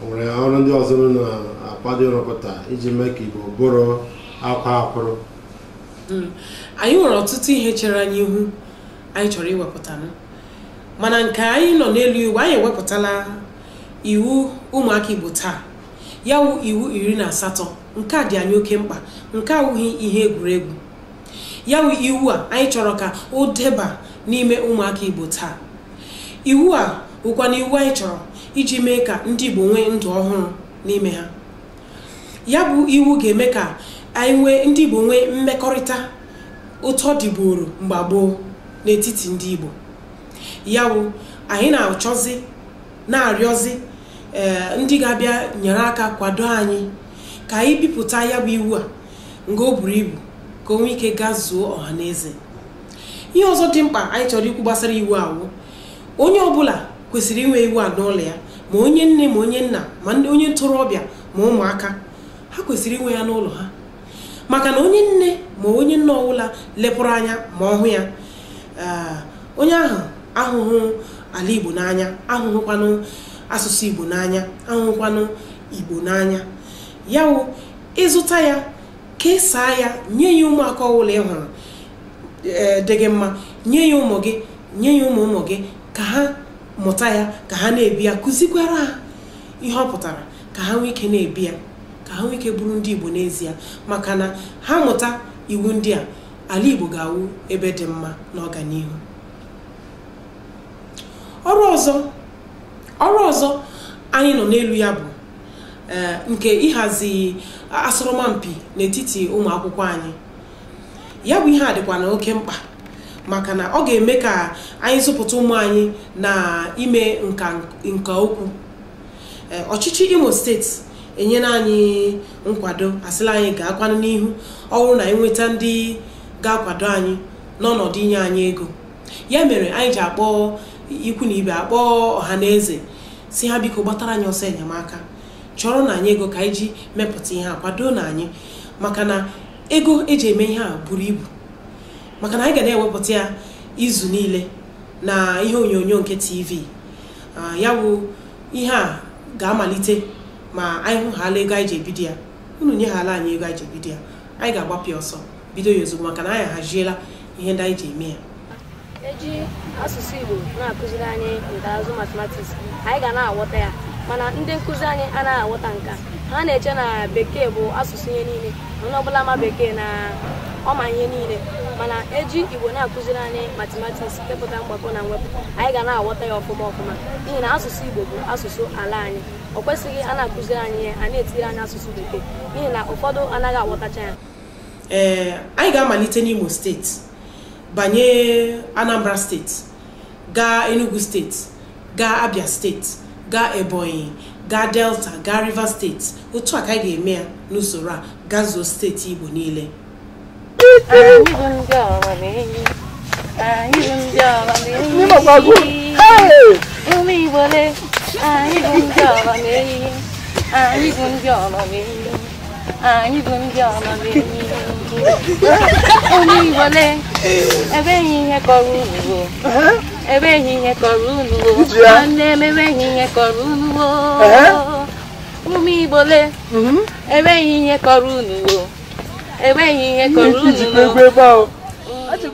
nwere ọrụ ndị ọzọ na-akwado ịrụpụta iji mee ka Igbo bụrụ akwa akwụrụ. Anyị nwere ọtụtụ ihe chere anyị ihu anyị chọrọ iwepụta, mana nke anyị nọ n'elu iwu anyị ewepụtala iwu ụmụaka Igbo taa, ya wụ iwu 18. nke a dị anyị oke mkpa, nke awụghị ihe egwuregwu. Ya wụ iwu a anyị chọrọ ka o deba n'ime ụmụaka Igbo taa. Iwu a bụkwa na iwu anyị chọrọ iji mee ka ndị Igbo nwee ndụ ọhụrụ n'ime ha. Ya bụ iwu ga-eme ka anyị nwee ndị Igbo nwee mmekọrịta otu ọ dịburu mgbe gboo n'etiti ndị Igbo. Ya bụ anyị na-arịọzi ndị ga-abịa nyere aka kwado anyị ka anyị bipụta ya bụ iwu a nga o buru ibu ka o nwee ike gazuo ọha na eze. Ihe ọzọ dị mkpa anyị chọrọ ikwu gbasara iwu awụ onye ọbụla kwesịrị inwe iwu a n'ụlọ ya, ma onye nne ma onye nna ma onye ntorobịa ma ụmụaka, ha kwesịrị inwe ya n'ụlọ ha. Maka na onye nne ma onye nna ọbụla lepụrụ anya ma ọ hụ ya, onye ahụ ahụhụ ala Igbo n'anya, ahụhụkwanụ asụsụ Igbo n'anya, ahụhụkwanụ Igbo n'anya. Ya wụ ịzụta ya, kesaa ya, nye ya ụmụaka ọbụla ị hụrụ dị gị mma, nye ya ụmụ gị, nye ya ụmụ gị, ka ha mụta ya, ka ha na-ebi ya, kụzikwara ha ihe ọ pụtara, ka ha nwee ike na-ebi ya, ka ha nwee ike bụrụ ndị Igbo n'ezie. Maka na ha mụta iwu ndị a, ala Igbo ga-awụ ebe dị mma n'ọganihu. Ọrụ ọzọ anyị nọ n'elu ya bụ nke ịhazi asọmpi n'etiti ụmụ akwụkwọ anyị. Ya bụ ihe a dịkwa na oke mkpa, maka na ọ ga-eme ka anyị zụpụta ụmụ anyị na ime nka okwu. Ọchịchị Imo steeti enyela anyị nkwado, asịla anyị ga-akwanụ n'ihu ọ bụrụ na enweta ndị ga-akwado anyị n'ọnọdụ inye anyị ego. Ya mere anyị ji akpọ ikwu na ibe, akpọ ọha na eze, si ha biko gbatara anyị ọsọ enyemaka, chọrọ na anyị ego ka anyị ji mepụta ihe a, kwado na anyị, maka na ego eji eme ihe a buru ibu. Maka na anyị ga na-ewepụta ya izu niile na ihe onyonyo nke TV. Ya bụ ihe a ga-amalite ma anyị hụhala ego anyị ji ebido ya. Unu nyeghala anyị ego anyị ji ebido ya, anyị ga-agbapụ ọsọ bido ya ozugbo, maka na anyị haziela ihe ndị anyị ji eme ya. Eji asụsụ Igbo na-akụziri anyị ntaazụ mathematics, anyị ga na-aghọta ya, mana ndị nkụzi anyị anaghị aghọta nka. Ha na-eche na bekee bụ asụsụ ihe niile, onye ọbụla ma bekee na ọma ihe niile, mana eji Igbo na-akụziri anyị mathematics, kepụta mgbakọ na mwepụ, anyị ga na-aghọta ya ọfụma n'ihi na asụsụ Igbo bụ asụsụ ala anyị. O kwesịghị a na-akụziri anyị ya, a na-etiri anyị asụsụ bekee n'ihi na ụfọdụ anaghị aghọtacha ya. Anyị ga-amalite n'Imo steeti, banye Anambra steeti, gaa Enugu steeti, gaa Abia steeti, gaa Ebonyi, gaa Delta, gaa Rivers steeti. Otu a ka anyị ga-eme ya n'usoro a gazuo steeti Igbo niile.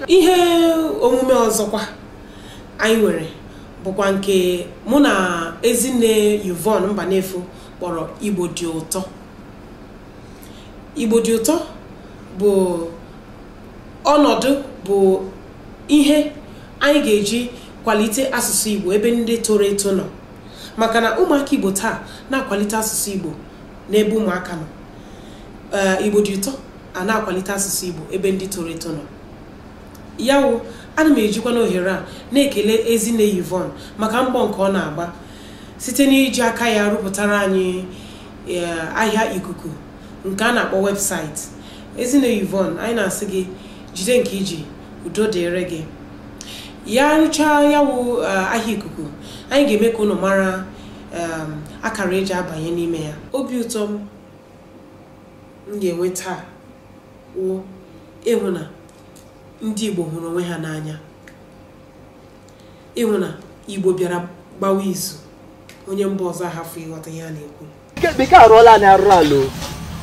Ihe omume ọzọkwa anyị nwere bụkwa nke mụ na Ezinne Yvonne Mbanefu kpọrọ Igbo dị ụtọ. Igbo dị ụtọ bụ ọnọdụ, bụ ihe anyị ga-eji kwalite asụsụ Igbo ebe ndị toro eto nọ, maka na ụmụaka Igbo taa na-akwalite asụsụ Igbo n'ebe ụmụaka nọ. Igbo dị ụtọ a na-akwalite asụsụ Igbo ebe ndị toro eto nọ. Ya wụ ana m ejikwa n'ohere a na-ekele Ezinne Yvonne maka mbọ nke ọ na-agba site n'iji aka ya rụpụtara anyị ahịa ikuku nke a na-akpọ webụsaịtị. Ezinne Yvonne, anyị na-asị gị jide nke iji, udo dịrị gị. Ya rụchaa ya wụ ahịa ikuku, anyị ga-eme ka unu mara akara eji abanye n'ime ya. Obi ụtọ m ga-enwe taa wụ ịhụ na ndị Igbo hụrụ onwe ha n'anya, ịhụ na Igbo bịara gbawa izu onye mba ọzọ ahafụ ịghọta ihe a na-ekwu. Bekee arụọla anyị arụrụ alụ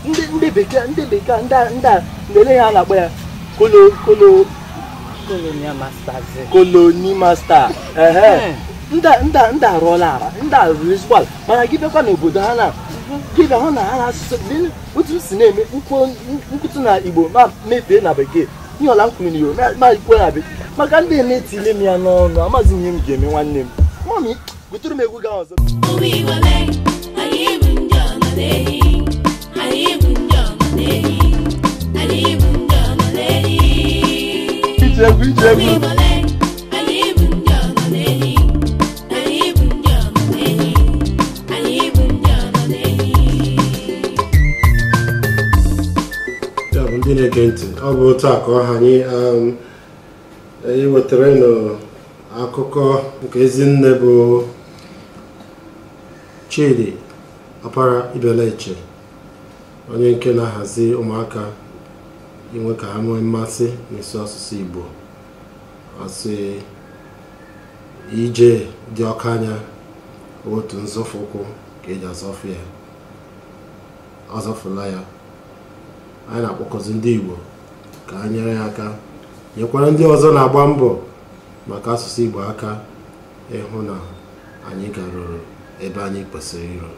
ndị bekee ndị na-ele ha na-akpọ ya koloni master ndị arụọla ara ndị arụrụ ezigbo ala mana gị bịakwa n'obodo ha na gị bịa hụ na ha na-asụsụ otu si na-eme nkwụtụ na Igbo ma mefee na bekee ihe ọla m kwuru n'Igbo ma ikwe na bekee maka ndị na-etile m ya n'ọnụ amaghị ihe m ga-eme nwanne m mami gotere m egwu ga ọzọ ndị na-ege ntị ọ bụ taa ka ọha anyị wetara n'akụkọ nke Ezinne bụ Chidi Ọpara Ibeleche, onye nke na-ahazi ụmụaka inwe ka ha nwee mmasị n'ịsụ asụsụ Igbo. Asị ije dị ọka anya otu nzọfụ ụkwụ ka eji azọfụ ya, ọzọfụla ya. Anyị na-akpọkọzi ndị Igbo ka ha nyere ya aka, nyekwara ndị ọzọ na-agba mbọ maka asụsụ Igbo aka ịhụ na anyị garuru ebe anyị kwesịrị iru.